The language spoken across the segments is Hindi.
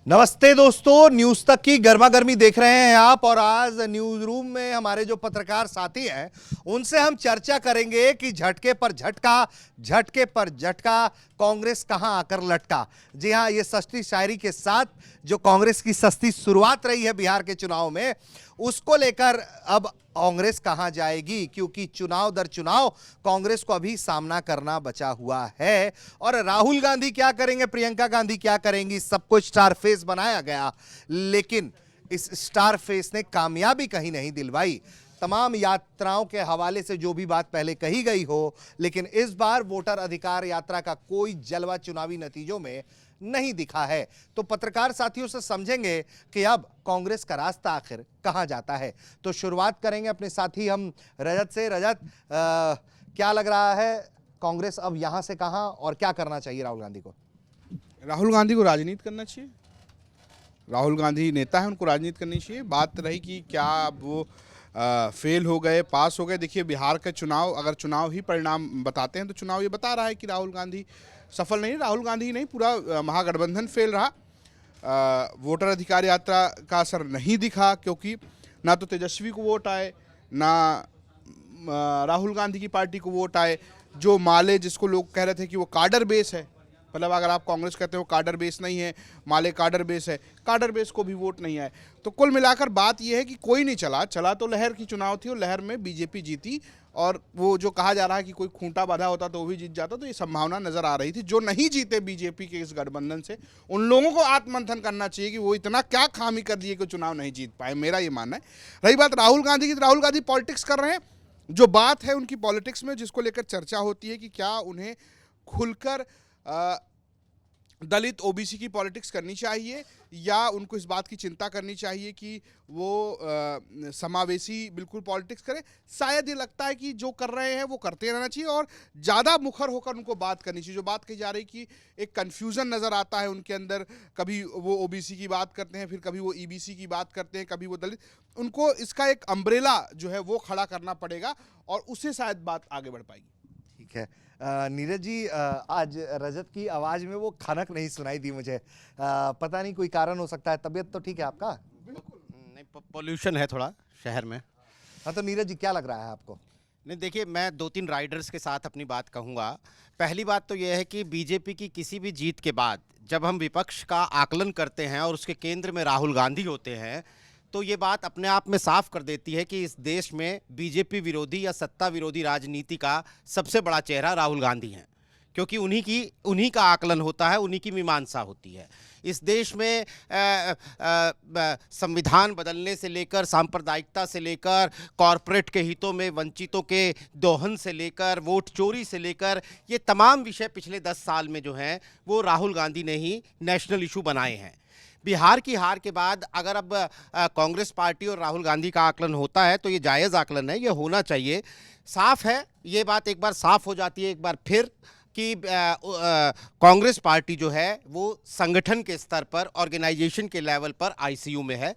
नमस्ते दोस्तों, न्यूज तक की गर्मा गर्मी देख रहे हैं आप। और आज न्यूज रूम में हमारे जो पत्रकार साथी हैं उनसे हम चर्चा करेंगे कि झटके पर झटका, झटके पर झटका, कांग्रेस कहां आकर लटका। जी हां, ये सस्ती शायरी के साथ जो कांग्रेस की सस्ती शुरुआत रही है बिहार के चुनाव में, उसको लेकर अब कांग्रेस कहां जाएगी, क्योंकि चुनाव दर चुनाव कांग्रेस को अभी सामना करना बचा हुआ है। और राहुल गांधी क्या करेंगे, प्रियंका गांधी क्या करेंगी, सबको स्टार फेस बनाया गया, लेकिन इस स्टार फेस ने कामयाबी कहीं नहीं दिलवाई। तमाम यात्राओं के हवाले से जो भी बात पहले कही गई हो, लेकिन इस बार वोटर अधिकार यात्रा का कोई जलवा चुनावी नतीजों में नहीं दिखा है। तो पत्रकार साथियों से समझेंगे कि अब कांग्रेस का रास्ता आखिर कहां जाता है। तो शुरुआत करेंगे अपने साथी हम रजत से। रजत, क्या लग रहा है, कांग्रेस अब यहां से कहां और क्या करना चाहिए राहुल गांधी को? राहुल गांधी को राजनीति करना चाहिए। राहुल गांधी नेता है, उनको राजनीति करनी चाहिए। बात रही कि क्या वो फेल हो गए, पास हो गए। देखिए, बिहार का चुनाव, अगर चुनाव ही परिणाम बताते हैं तो चुनाव ये बता रहा है कि राहुल गांधी सफल नहीं। राहुल गांधी नहीं, पूरा महागठबंधन फेल रहा। वोटर अधिकार यात्रा का असर नहीं दिखा, क्योंकि ना तो तेजस्वी को वोट आए, ना राहुल गांधी की पार्टी को वोट आए। जो माले, जिसको लोग कह रहे थे कि वो काडर बेस है, मतलब अगर आप कांग्रेस कहते हो काडर बेस नहीं है, माले काडर बेस है, काडर बेस को भी वोट नहीं आए। तो कुल मिलाकर बात यह है कि कोई नहीं चला तो लहर की चुनाव थी और लहर में बीजेपी जीती। और वो जो कहा जा रहा है कि कोई खूंटा बांधा होता तो वो भी जीत जाता, तो ये संभावना नजर आ रही थी। जो नहीं जीते बीजेपी के इस गठबंधन से, उन लोगों को आत्ममंथन करना चाहिए कि वो इतना क्या खामी कर दिए कि चुनाव नहीं जीत पाए। मेरा ये मानना है। रही बात राहुल गांधी की, तो राहुल गांधी पॉलिटिक्स कर रहे हैं। जो बात है उनकी पॉलिटिक्स में, जिसको लेकर चर्चा होती है कि क्या उन्हें खुलकर दलित ओबीसी की पॉलिटिक्स करनी चाहिए, या उनको इस बात की चिंता करनी चाहिए कि वो समावेशी बिल्कुल पॉलिटिक्स करें। शायद ये लगता है कि जो कर रहे हैं वो करते रहना चाहिए और ज़्यादा मुखर होकर उनको बात करनी चाहिए। जो बात कही जा रही कि एक कन्फ्यूज़न नज़र आता है उनके अंदर, कभी वो ओबीसी की बात करते हैं, फिर कभी वो ईबीसी की बात करते हैं, कभी वो दलित। उनको इसका एक अम्ब्रेला जो है वो खड़ा करना पड़ेगा और उससे शायद बात आगे बढ़ पाएगी। ठीक है। नीरज जी, आज रजत की आवाज में वो खनक नहीं सुनाई दी मुझे। पता नहीं, कोई कारण हो सकता है। तबीयत तो ठीक है आपका? बिल्कुल नहीं, पोल्यूशन है थोड़ा शहर में। हाँ, तो नीरज जी क्या लग रहा है आपको? नहीं, देखिए, मैं दो तीन राइडर्स के साथ अपनी बात कहूँगा। पहली बात तो यह है कि बीजेपी की किसी भी जीत के बाद जब हम विपक्ष का आकलन करते हैं और उसके केंद्र में राहुल गांधी होते हैं, तो ये बात अपने आप में साफ कर देती है कि इस देश में बीजेपी विरोधी या सत्ता विरोधी राजनीति का सबसे बड़ा चेहरा राहुल गांधी हैं, क्योंकि उन्हीं का आकलन होता है, उन्हीं की मीमांसा होती है। इस देश में संविधान बदलने से लेकर, सांप्रदायिकता से लेकर, कॉरपोरेट के हितों में वंचितों के दोहन से लेकर, वोट चोरी से लेकर, ये तमाम विषय पिछले 10 साल में जो हैं वो राहुल गांधी ने ही नेशनल इशू बनाए हैं। बिहार की हार के बाद अगर अब कांग्रेस पार्टी और राहुल गांधी का आकलन होता है तो ये जायज़ आकलन है, ये होना चाहिए। साफ है, ये बात एक बार साफ हो जाती है एक बार फिर कि कांग्रेस पार्टी जो है वो संगठन के स्तर पर, ऑर्गेनाइजेशन के लेवल पर आईसीयू में है।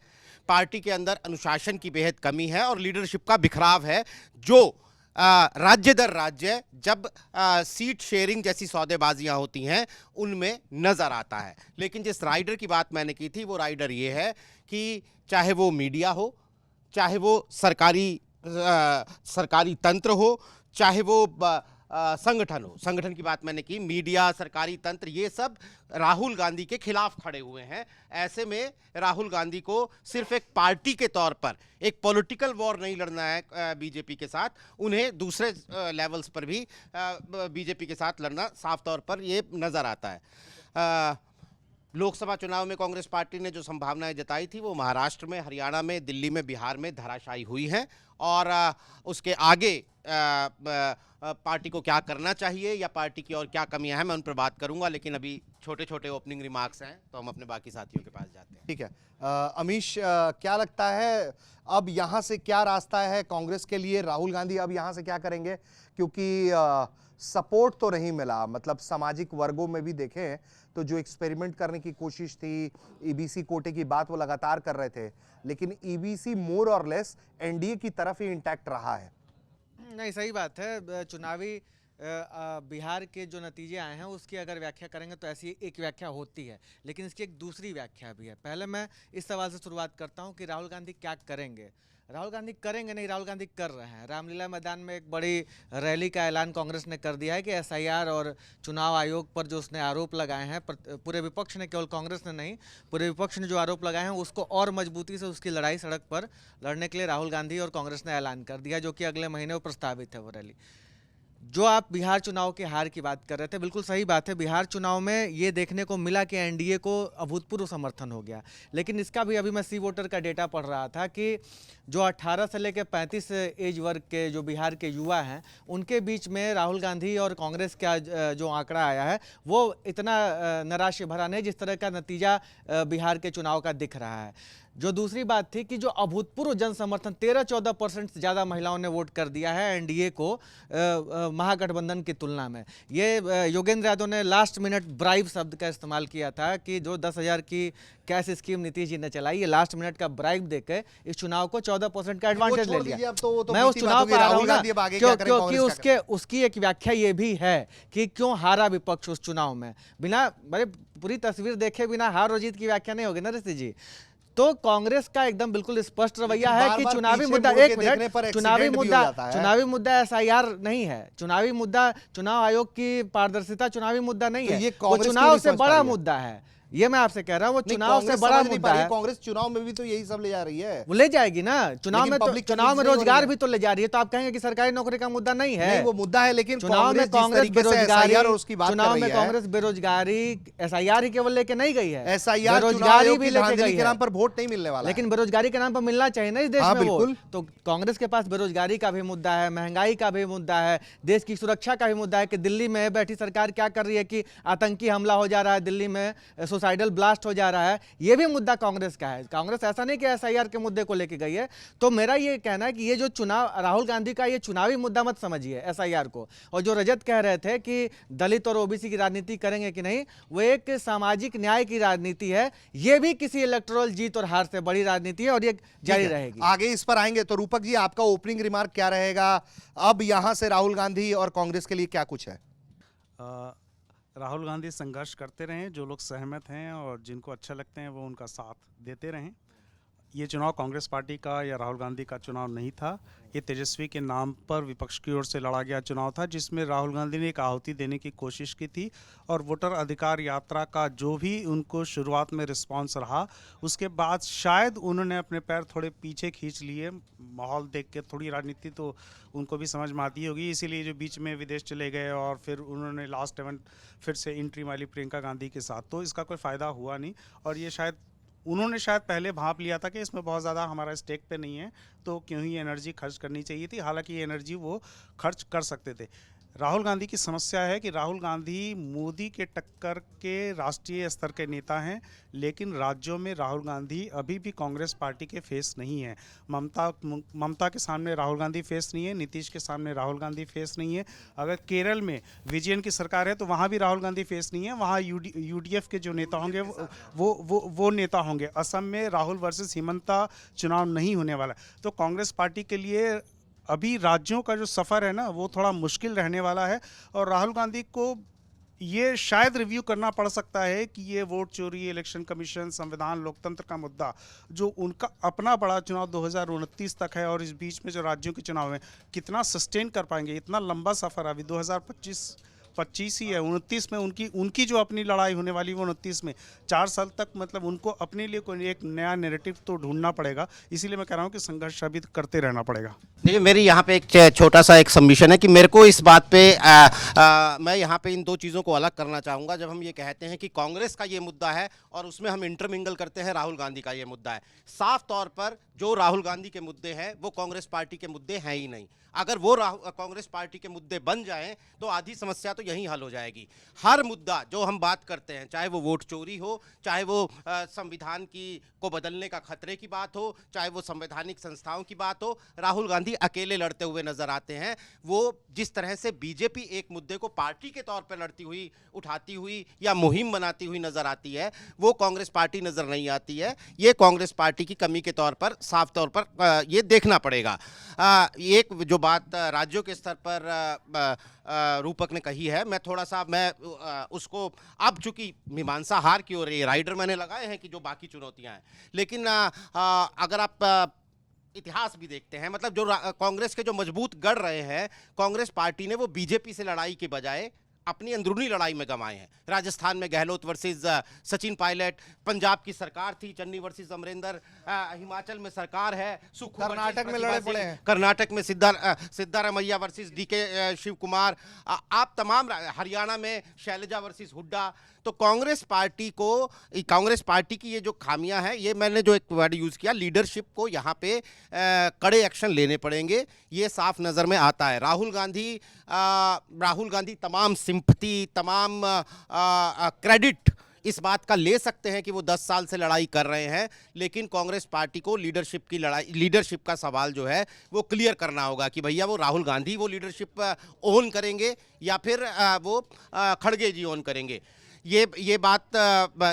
पार्टी के अंदर अनुशासन की बेहद कमी है और लीडरशिप का बिखराव है, जो राज्य दर राज्य जब सीट शेयरिंग जैसी सौदेबाजियां होती हैं उनमें नजर आता है। लेकिन जिस राइडर की बात मैंने की थी, वो राइडर ये है कि चाहे वो मीडिया हो, चाहे वो सरकारी तंत्र हो, चाहे वो संगठन हो, संगठन की बात मैंने की, मीडिया, सरकारी तंत्र, ये सब राहुल गांधी के खिलाफ खड़े हुए हैं। ऐसे में राहुल गांधी को सिर्फ एक पार्टी के तौर पर एक पॉलिटिकल वॉर नहीं लड़ना है बीजेपी के साथ, उन्हें दूसरे लेवल्स पर भी बीजेपी के साथ लड़ना साफ तौर पर ये नज़र आता है। लोकसभा चुनाव में कांग्रेस पार्टी ने जो संभावनाएं जताई थी वो महाराष्ट्र में, हरियाणा में, दिल्ली में, बिहार में धराशायी हुई हैं। और उसके आगे पार्टी को क्या करना चाहिए या पार्टी की और क्या कमियां हैं, मैं उन पर बात करूंगा। लेकिन अभी छोटे छोटे ओपनिंग रिमार्क्स हैं, तो हम अपने बाकी साथियों के पास जाते हैं। ठीक है। अमीश, क्या लगता है अब यहाँ से क्या रास्ता है कांग्रेस के लिए? राहुल गांधी अब यहाँ से क्या करेंगे? क्योंकि सपोर्ट तो नहीं मिला, मतलब सामाजिक वर्गों में भी देखें तो जो एक्सपेरिमेंट करने की कोशिश थी, ईबीसी कोटे की बात वो लगातार कर रहे थे, लेकिन ईबीसी मोर और लेस एनडीए की तरफ ही इंटैक्ट रहा है। नहीं, सही बात है। चुनावी बिहार के जो नतीजे आए हैं उसकी अगर व्याख्या करेंगे तो ऐसी एक व्याख्या होती है, लेकिन इसकी एक दूसरी व्याख्या भी है। पहले मैं इस सवाल से शुरुआत करता हूं कि राहुल गांधी क्या करेंगे। राहुल गांधी करेंगे नहीं, राहुल गांधी कर रहे हैं। रामलीला मैदान में एक बड़ी रैली का ऐलान कांग्रेस ने कर दिया है कि एसआईआर और चुनाव आयोग पर जो उसने आरोप लगाए हैं, पूरे विपक्ष ने, केवल कांग्रेस ने नहीं, पूरे विपक्ष ने जो आरोप लगाए हैं उसको और मजबूती से उसकी लड़ाई सड़क पर लड़ने के लिए राहुल गांधी और कांग्रेस ने ऐलान कर दिया, जो कि अगले महीने वो प्रस्तावित है वो रैली। जो आप बिहार चुनाव के हार की बात कर रहे थे, बिल्कुल सही बात है। बिहार चुनाव में ये देखने को मिला कि एनडीए को अभूतपूर्व समर्थन हो गया, लेकिन इसका भी अभी मैं सी वोटर का डेटा पढ़ रहा था कि जो 18 से लेकर 35 एज वर्ग के जो बिहार के युवा हैं, उनके बीच में राहुल गांधी और कांग्रेस का जो आंकड़ा आया है वो इतना निराशा भरा नहीं जिस तरह का नतीजा बिहार के चुनाव का दिख रहा है। जो दूसरी बात थी कि जो अभूतपूर्व जन समर्थन 13-14% से ज़्यादा महिलाओं ने वोट कर दिया है एनडीए को महागठबंधन की तुलना में। ये योगेंद्र यादव ने लास्ट मिनट ब्राइब शब्द का इस्तेमाल किया था कि जो 10,000 की कैश स्कीम नीतीश जी ने चलाई, ये लास्ट मिनट का ब्राइब देकर इस चुनाव को 14% का एडवांटेज ले लिया। मैं उस चुनाव पर आ रहा हूं ना, क्योंकि उसकी एक व्याख्या ये भी है कि क्यों हारा विपक्ष उस चुनाव में। बिना पूरी तस्वीर देखे बिना हार और जीत की व्याख्या नहीं होगी ना ऋषि जी। तो कांग्रेस का एकदम बिल्कुल स्पष्ट रवैया है कि चुनावी मुद्दा, एक मिनट, चुनावी मुद्दा एसआईआर नहीं है, चुनावी मुद्दा चुनाव आयोग की पारदर्शिता चुनावी मुद्दा नहीं है, वो चुनाव से बड़ा मुद्दा है। ये मैं आपसे कह रहा हूँ, वो चुनाव से बड़ा मुद्दा है। कांग्रेस चुनाव में भी तो यही सब ले जा रही है। वो ले जाएगी ना, चुनाव में रोजगार भी तो ले जा रही है। तो आप कहेंगे कि सरकारी नौकरी का मुद्दा नहीं है, नहीं वो मुद्दा है, लेकिन चुनाव में कांग्रेस बेरोजगारी, चुनाव में कांग्रेस बेरोजगारी एसआईआर ही केवल लेके नहीं गई है, एसआईआर बेरोजगारी भी लेके गई के नाम पर वोट नहीं मिलने वाला, लेकिन बेरोजगारी के नाम पर मिलना चाहिए ना इस देश में वो। तो कांग्रेस के पास बेरोजगारी का भी मुद्दा है, महंगाई का भी मुद्दा है, देश की सुरक्षा का भी मुद्दा है कि दिल्ली में बैठी सरकार क्या कर रही है कि आतंकी हमला हो जा रहा है, दिल्ली में सुसाइडल ब्लास्ट हो जा रहा है, ये भी मुद्दा कांग्रेस का है। कांग्रेस ऐसा नहीं कि एसआईआर के मुद्दे को लेके गई है। तो मेरा ये कहना है कि ये जो चुनाव, राहुल गांधी का ये चुनावी मुद्दा मत समझिए एसआईआर को। और जो रजत कह रहे थे कि दलित और ओबीसी की राजनीति करेंगे कि नहीं, वो एक सामाजिक न्याय की राजनीति है। ये भी किसी इलेक्टोरल जीत और हार से बड़ी राजनीति है और ये जारी रहेगी। आगे इस पर आएंगे। तो रूपक जी, आपका ओपनिंग रिमार्क क्या रहेगा? अब यहां से राहुल गांधी और कांग्रेस के लिए क्या कुछ है? राहुल गांधी संघर्ष करते रहें, जो लोग सहमत हैं और जिनको अच्छा लगते हैं वो उनका साथ देते रहें। ये चुनाव कांग्रेस पार्टी का या राहुल गांधी का चुनाव नहीं था, ये तेजस्वी के नाम पर विपक्ष की ओर से लड़ा गया चुनाव था, जिसमें राहुल गांधी ने एक आहुति देने की कोशिश की थी। और वोटर अधिकार यात्रा का जो भी उनको शुरुआत में रिस्पांस रहा, उसके बाद शायद उन्होंने अपने पैर थोड़े पीछे खींच लिए। माहौल देख के थोड़ी राजनीति तो उनको भी समझ में आती होगी, इसीलिए जो बीच में विदेश चले गए और फिर उन्होंने लास्ट इवेंट फिर से एंट्री मारी प्रियंका गांधी के साथ, तो इसका कोई फ़ायदा हुआ नहीं। और ये शायद उन्होंने पहले भांप लिया था कि इसमें बहुत ज़्यादा हमारा स्टेक पे नहीं है, तो क्यों ही एनर्जी खर्च करनी चाहिए थी। हालांकि ये एनर्जी वो खर्च कर सकते थे। राहुल गांधी की समस्या है कि राहुल गांधी मोदी के टक्कर के राष्ट्रीय स्तर के नेता हैं, लेकिन राज्यों में राहुल गांधी अभी भी कांग्रेस पार्टी के फेस नहीं है। ममता के सामने राहुल गांधी फेस नहीं है, नीतीश के सामने राहुल गांधी फेस नहीं है। अगर केरल में विजयन की सरकार है तो वहाँ भी राहुल गांधी फेस नहीं है, वहाँ यूडीएफ के जो नेता होंगे वो नेता होंगे। असम में राहुल वर्सेस हिमंता चुनाव नहीं होने वाला। तो कांग्रेस पार्टी के लिए अभी राज्यों का जो सफ़र है ना, वो थोड़ा मुश्किल रहने वाला है। और राहुल गांधी को ये शायद रिव्यू करना पड़ सकता है कि ये वोट चोरी, इलेक्शन कमीशन, संविधान, लोकतंत्र का मुद्दा, जो उनका अपना बड़ा चुनाव 2029 तक है, और इस बीच में जो राज्यों के चुनाव हैं, कितना सस्टेन कर पाएंगे। इतना लंबा सफ़र अभी 2025 ही है, 29 में उनकी जो अपनी लड़ाई होने वाली वो 29 में, 4 साल तक मतलब उनको अपने लिए कोई एक नया नैरेटिव तो ढूंढना पड़ेगा। इसीलिए मैं कह रहा हूँ कि संघर्ष अभी करते रहना पड़ेगा। देखिए, मेरी यहाँ पे एक छोटा सा एक सबमिशन है कि मेरे को इस बात पे मैं यहाँ पे इन दो चीज़ों को अलग करना चाहूँगा। जब हम ये कहते हैं कि कांग्रेस का ये मुद्दा है और उसमें हम इंटरमिंगल करते हैं राहुल गांधी का ये मुद्दा है, साफ तौर पर जो राहुल गांधी के मुद्दे हैं वो कांग्रेस पार्टी के मुद्दे हैं ही नहीं। अगर वो कांग्रेस पार्टी के मुद्दे बन जाएं तो आधी समस्या तो यहीं हल हो जाएगी। हर मुद्दा जो हम बात करते हैं, चाहे वो वोट चोरी हो, चाहे वो संविधान को बदलने का खतरे की बात हो, चाहे वो संवैधानिक संस्थाओं की बात हो, राहुल गांधी अकेले लड़ते हुए नजर आते हैं। वो जिस तरह से बीजेपी एक मुद्दे को पार्टी के तौर पर लड़ती हुई, उठाती हुई या मुहिम बनाती हुई नजर आती है, वो कांग्रेस पार्टी नजर नहीं आती है। ये कांग्रेस पार्टी की कमी के तौर पर साफ तौर पर ये देखना पड़ेगा। एक जो बात राज्यों के स्तर पर रूपक ने कही है, मैं थोड़ा सा उसको, अब चूंकि मीमांसा हार की हो रही है, राइडर मैंने लगाए हैं कि जो बाकी चुनौतियां हैं, लेकिन अगर आप इतिहास भी देखते हैं, मतलब जो कांग्रेस के जो मजबूत गढ़ रहे हैं, कांग्रेस पार्टी ने वो बीजेपी से लड़ाई के बजाय अपनी अंदरूनी लड़ाई में गंवाए हैं। राजस्थान में गहलोत वर्सेस सचिन पायलट, पंजाब की सरकार थी चन्नी वर्सेस अमरिंदर, हिमाचल में सरकार है, कर्नाटक में लड़े पड़े हैं, कर्नाटक में सिद्धारमैया वर्सेस डीके शिव कुमार, आप तमाम, हरियाणा में शैलजा वर्सेस हुड्डा। तो कांग्रेस पार्टी की ये जो खामियां हैं, ये मैंने जो एक वर्ड यूज किया, लीडरशिप को यहाँ पे कड़े एक्शन लेने पड़ेंगे, ये साफ नजर में आता है। राहुल गांधी तमाम सिंपैथी, तमाम क्रेडिट इस बात का ले सकते हैं कि वो 10 साल से लड़ाई कर रहे हैं, लेकिन कांग्रेस पार्टी को लीडरशिप का सवाल जो है वो क्लियर करना होगा कि भैया वो राहुल गांधी वो लीडरशिप ओन करेंगे या फिर वो खड़गे जी ओन करेंगे। ये बात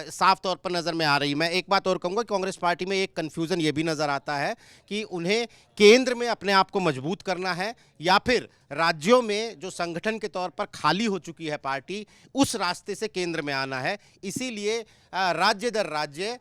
साफ तौर पर नज़र में आ रही। मैं एक बात और कहूँगा, कांग्रेस पार्टी में एक कन्फ्यूज़न ये भी नज़र आता है कि उन्हें केंद्र में अपने आप को मजबूत करना है या फिर राज्यों में जो संगठन के तौर पर खाली हो चुकी है पार्टी, उस रास्ते से केंद्र में आना है। इसीलिए राज्य दर राज्य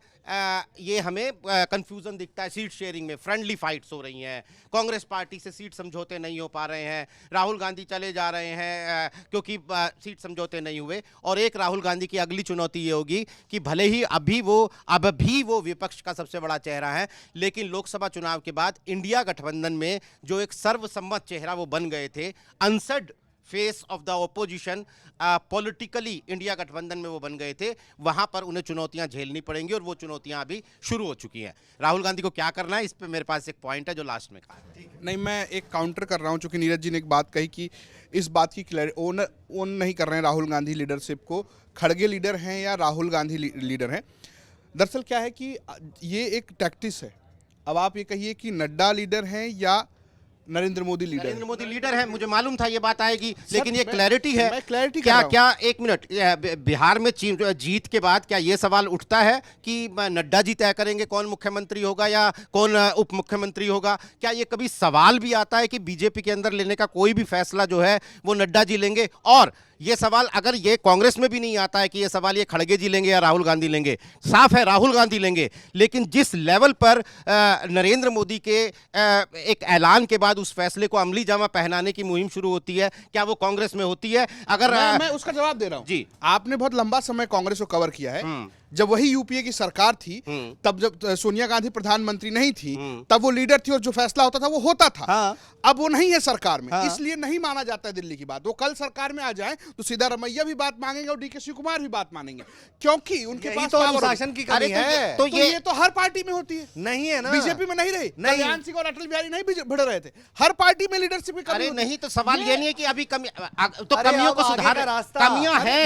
ये हमें कंफ्यूजन दिखता है। सीट शेयरिंग में फ्रेंडली फाइट्स हो रही हैं, कांग्रेस पार्टी से सीट समझौते नहीं हो पा रहे हैं, राहुल गांधी चले जा रहे हैं क्योंकि सीट समझौते नहीं हुए। और एक राहुल गांधी की अगली चुनौती ये होगी कि भले ही अब भी वो विपक्ष का सबसे बड़ा चेहरा है, लेकिन लोकसभा चुनाव के बाद इंडिया गठबंधन में जो एक सर्वसम्मत चेहरा वो बन गए थे, unsaid face of the opposition, politically India गठबंधन में वो बन गए थे, वहां पर उन्हें चुनौतियां झेलनी पड़ेंगी और वो चुनौतियां अभी शुरू हो चुकी हैं। राहुल गांधी को क्या करना है, इस पे मेरे पास एक पॉइंट है जो लास्ट में कहा। नहीं, मैं एक काउंटर कर रहा हूं, चूंकि नीरज जी ने एक बात कही कि इस बात की ओन नहीं कर रहे हैं राहुल गांधी लीडरशिप को, खड़गे लीडर हैं या राहुल गांधी लीडर हैं। दरअसल क्या है कि ये एक टैक्टिस है। अब आप ये कहिए कि नड्डा लीडर हैं या नरेंद्र मोदी लीडर है, मुझे मालूम था ये बात आएगी, लेकिन ये क्लैरिटी है। मैं क्लैरिटी क्या एक मिनट, बिहार में जीत के बाद क्या ये सवाल उठता है कि नड्डा जी तय करेंगे कौन मुख्यमंत्री होगा या कौन उप मुख्यमंत्री होगा? क्या ये कभी सवाल भी आता है कि बीजेपी के अंदर लेने का कोई भी फैसला जो है वो नड्डा जी लेंगे? और ये सवाल अगर ये कांग्रेस में भी नहीं आता है कि ये सवाल ये खड़गे जी लेंगे या राहुल गांधी लेंगे, साफ है राहुल गांधी लेंगे। लेकिन जिस लेवल पर नरेंद्र मोदी के एक ऐलान के बाद उस फैसले को अमली जामा पहनाने की मुहिम शुरू होती है, क्या वो कांग्रेस में होती है? अगर मैं उसका जवाब दे रहा हूं जी, आपने बहुत लंबा समय कांग्रेस को कवर किया है। जब वही यूपीए की सरकार थी, तब जब सोनिया गांधी प्रधानमंत्री नहीं थी, तब वो लीडर थी और जो फैसला होता था वो होता था। हाँ। अब वो नहीं है सरकार में, इसलिए नहीं माना जाता है दिल्ली की बात। वो कल सरकार में आ जाए तो सिद्धारमैया भी बात मांगेंगे और डीके शिव कुमार भी बात मानेंगे, क्योंकि उनके पास तो अनुशासन की कमी है। तो ये तो हर पार्टी में होती है, नहीं है ना? बीजेपी में नहीं रही, कल्याण सिंह और अटल बिहारी नहीं भिड़ रहे थे, हर पार्टी में लीडरशिप की कमी नहीं। तो सवाल ये नहीं है कि अभी कमियों को सुधार, कमियां हैं,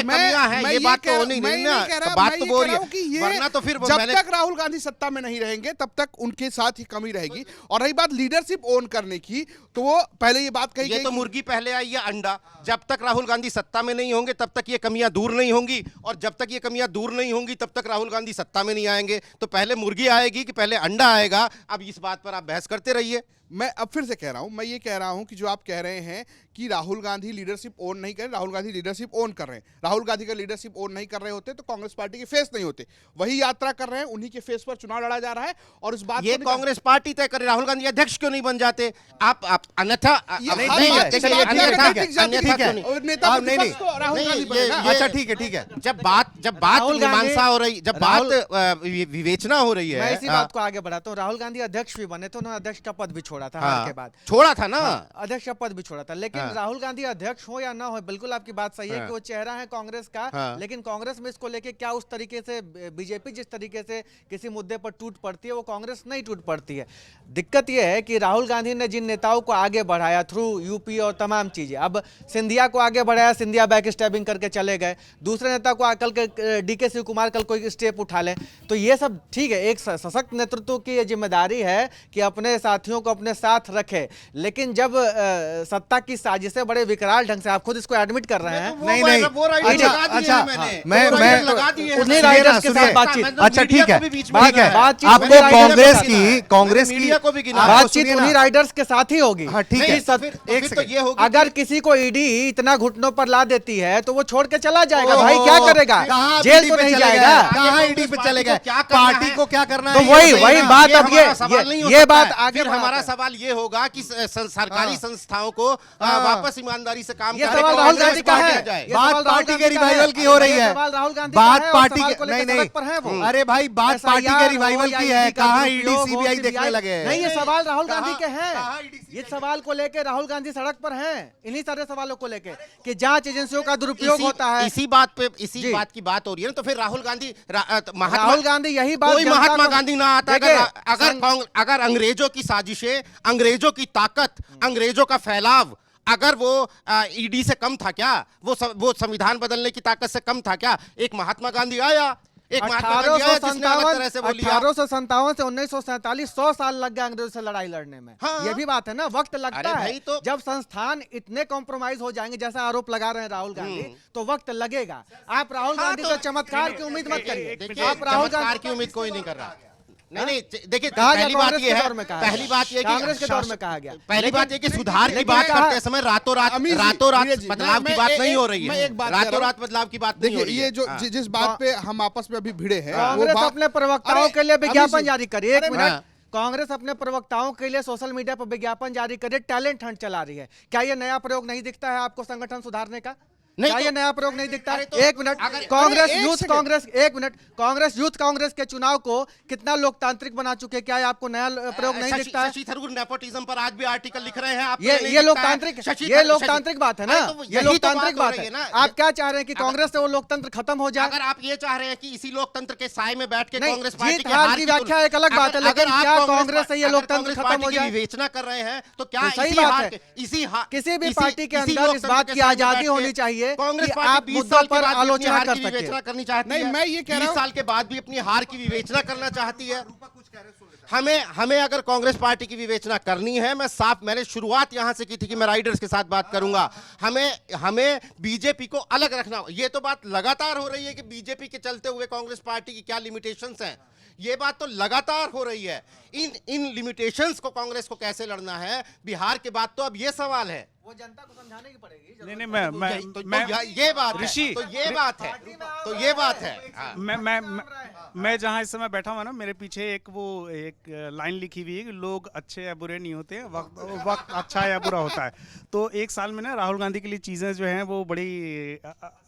ये बात तो नहीं ना, बात तो बोल रही है, वरना तो फिर जब तक राहुल गांधी सत्ता में नहीं रहेंगे तब तक उनके साथ ही कमी रहेगी। और रही बात लीडरशिप ओन करने की, तो वो पहले ये बात कही गई, तो मुर्गी पहले आई या अंडा? जब तक राहुल गांधी सत्ता में नहीं होंगे तब तक ये कमियां दूर नहीं होंगी, और जब तक ये कमियां दूर नहीं होंगी तब तक राहुल गांधी सत्ता में नहीं आएंगे। तो पहले मुर्गी आएगी कि पहले अंडा आएगा? अब इस बात पर आप बहस करते रहिए। मैं अब फिर से कह रहा हूं, मैं ये कह रहा हूं कि जो आप कह रहे हैं कि राहुल गांधी लीडरशिप ओन नहीं कर रहे, राहुल गांधी लीडरशिप ओन कर रहे हैं। राहुल गांधी का लीडरशिप ओन नहीं कर रहे होते तो कांग्रेस पार्टी के फेस नहीं होते, वही यात्रा कर रहे हैं, उन्हीं के फेस पर चुनाव लड़ा जा रहा है। और इस बात ये कांग्रेस पार्टी तय करे, राहुल गांधी अध्यक्ष क्यों नहीं बन जाते? आप अन्यथा अच्छा ठीक है, जब बात मीमांसा हो रही, जब बात विवेचना हो रही है, मैं इसी बात को आगे बढ़ाता हूँ। राहुल गांधी अध्यक्ष भी बने तो उन्होंने अध्यक्ष का पद भी छोड़ा था, हार के बाद छोड़ा था ना, अध्यक्ष का पद भी छोड़ा था। लेकिन राहुल गांधी अध्यक्ष हो या ना हो, बिल्कुल आपकी बात सही है कि वो चेहरा है कांग्रेस का, लेकिन कांग्रेस में इसको लेके क्या उस तरीके से बीजेपी जिस तरीके से किसी मुद्दे पर टूट पड़ती है, वो कांग्रेस नहीं टूट पड़ती है। दिक्कत यह है कि राहुल गांधी ने जिन नेताओं को आगे बढ़ाया थ्रू यूपी और तमाम चीजें, अब सिंधिया को आगे बढ़ाया, सिंधिया बैक स्टैबिंग करके चले गए, दूसरे नेता को कल के डीके शिव कुमार कल कोई स्टेप उठा ले, तो ये सब ठीक है। एक सशक्त नेतृत्व की जिम्मेदारी है कि अपने साथियों को अपने साथ रखे, लेकिन जब सत्ता की साजिश है, बड़े विकराल ढंग से आप खुद इसको एडमिट कर रहे हैं। नहीं नहीं, वो राइडर अच्छा लगा दिए अच्छा, हैं मैंने। मैं वो राइडर लगा दिए हैं। उन्हीं सुनिए राइडर्स ना, के सुनिए। साथ बातचीत, अच्छा ठीक है, ठीक है, बातचीत आपको उन्हीं राइडर्स कांग्रेस की मीडिया को भी गिना। आपको बातचीत सुनिए ना। उन्हीं राइडर्स के साथ ही होगी। हाँ ठीक नहीं, है, तो फिर एक तो सेकंड। ये होगी अगर किसी को ईडी इतना घुटनों पर ला देती है तो वो छोड़ के चला जाएगा ओहो, भाई, क्या करेगा, कहाँ जेल ईडी तो पे नहीं चले गए? जाएगा। कहाँ ईडी पे चले गए? क्या करना पार्टी है? को क्या करना तो है? वही ये बताइए वही ना। बात, अब हमारा सवाल नहीं हो ये सकता बात है। आगे फिर बढ़ाते हमारा हैं। सवाल ये होगा कि सरकारी हाँ। संस्थाओं को वापस ईमानदारी से काम ये करने सवाल को राहुल कांग्रेस गांधी का पार्टी है। आ जाए। ये बात सवाल राहुल पार्टी गांधी के का है। रिवाइवल की हो रही ये है। सवाल राहुल गांधी का बात है और पार्टी सवाल के को लेकर नहीं सड़क पर हैं वो। नहीं, अरे भाई बात SIR पार्टी के हो रिवाइवल या की ईडी है, का कहाँ ईडी दुरुपयोग हो, सीबीआई CBI देखने लगे हैं? नहीं, ये सवाल राहुल गांधी के कहाँ हैं। ED ये सवाल को लेकर राहुल गांधी सड़क पर हैं, इन्हीं सारे सवालों को लेकर कि जांच एजेंसियों का दुरुपयोग होता है। इसी बात पे जी। इसी बात की बात हो रही है ना, तो फिर राहुल गांधी राहुल गांधी यही बात कोई जनता महात्मा को- गांधी ना आता देखिए, अगर अंग्रेजों की साजिशें, अंग्रेजों की ताकत, अंग्रेजों का फैलाव अगर वो ईडी से कम था क्या? वो संविधान बदलने की ताकत से कम था क्या? एक महात्मा गांधी आया, एक महात्मा गांधी आया जिसने अलग तरह से बोली। 1857 से 1947 100 साल लग गए अंग्रेजों से लड़ाई लड़ने में। हाँ। ये भी बात है ना, वक्त लगता अरे है। भाई तो- जब संस्थान इतने कॉम्प्रोमाइज हो जाएंगे जैसा आरोप लगा रहे हैं राहुल गांधी, तो वक्त लगेगा। आप राहुल हाँ, गांधी तो- से चमत्कार की उम्मीद मत करिए। देखिए, आप राहुल चमत्कार गांधी की उम्मीद कोई नहीं कर रहा। नहीं देखिए, कहा गया पहली बात कांग्रेस ये के है, दौर में कहा पहली गया। बात ये कांग्रेस के कि दौर में कहा गया। पहली बात ये कि सुधार की लेकिन बात कहा- करते समय रातों रात अमीर जी, रातों जी, बदलाव मैं- की बात मैं नहीं एक- हो रही मैं है। एक बात कह रहा रातों हूं। रात बदलाव की बात नहीं हो देखिए रही ये है। जो हाँ। जिस बात पे हम आपस में अभी भिड़े हैं वो कांग्रेस बात अपने प्रवक्ताओं अरे, के लिए विज्ञापन अभी जारी करे। एक अरे, मिनट, हाँ। कांग्रेस अपने प्रवक्ताओं के लिए सोशल मीडिया पर विज्ञापन जारी करे, टैलेंट हंट चला रही है। क्या ये नया प्रयोग नहीं दिखता है आपको संगठन सुधारने का? नहीं क्या तो- ये नया प्रयोग नहीं दिखता? अरे तो- एक मिनट, अगर- कांग्रेस अरे, एक यूथ सेकंड। कांग्रेस, एक मिनट, कांग्रेस यूथ कांग्रेस के चुनाव को कितना लोकतांत्रिक बना चुके हैं? क्या ये आपको नया प्रयोग नहीं दिखता है? शशि थरूर नेपोटिज्म पर आज भी आर्टिकल लिख रहे हैं। आपको ये नहीं दिखता है? लोकतांत्रिक, ये लोकतांत्रिक बात है ना, अरे तो ये यही तो लोकतांत्रिक हो बात रही है ना। आप क्या चाह रहे हैं कि कांग्रेस से वो लोकतंत्र खत्म हो जाए? अगर आप ये चाह रहे हैं कि इसी लोकतंत्र के साय में बैठ के नहीं, कांग्रेस पार्टी जीत के हार हार की की व्याख्या एक अलग बात है, लेकिन आप क्या कांग्रेस से ये अगर लोकतंत्र कांग्रेस खत्म पार्टी हो की जाए? विवेचना कर रहे हैं तो क्या तो सही इसी बात हार है। के- इसी हार किसी भी इसी- पार्टी के इसी अंदर इस लोकतंत्र बात के की साय में आजादी बैठ के होनी चाहिए कांग्रेस कि पार्टी आप 20 मुद्दों साल के पर बाद भी अपनी आलोचना हार कर की सकते हैं। विवेचना करनी चाहती नहीं, है। मैं ये कह रहा 20 हूं- साल के बाद भी अपनी हार की विवेचना करना चाहती है। हमें अगर कांग्रेस पार्टी की विवेचना करनी है, मैंने शुरुआत यहां से की थी कि मैं राइडर्स के साथ बात करूंगा। हमें बीजेपी को अलग रखना। ये तो बात लगातार हो रही है कि बीजेपी के चलते हुए कांग्रेस पार्टी की क्या लिमिटेशंस हैं। ये बात तो लगातार हो रही है। इन लिमिटेशंस को कांग्रेस को कैसे लड़ना है, बिहार के बाद तो अब ये सवाल है। वो जनता को समझाने की पड़ेगी। नहीं नहीं ये बात है। ऋषि, तो ये बात है। तो ये बात है। हाँ। मैं जहाँ इस समय बैठा हुआ ना, मेरे पीछे एक लाइन लिखी हुई है कि लोग अच्छे या बुरे नहीं होते, वक्त अच्छा या बुरा होता है। तो एक साल में ना राहुल गांधी के लिए चीज़ें जो हैं वो बड़ी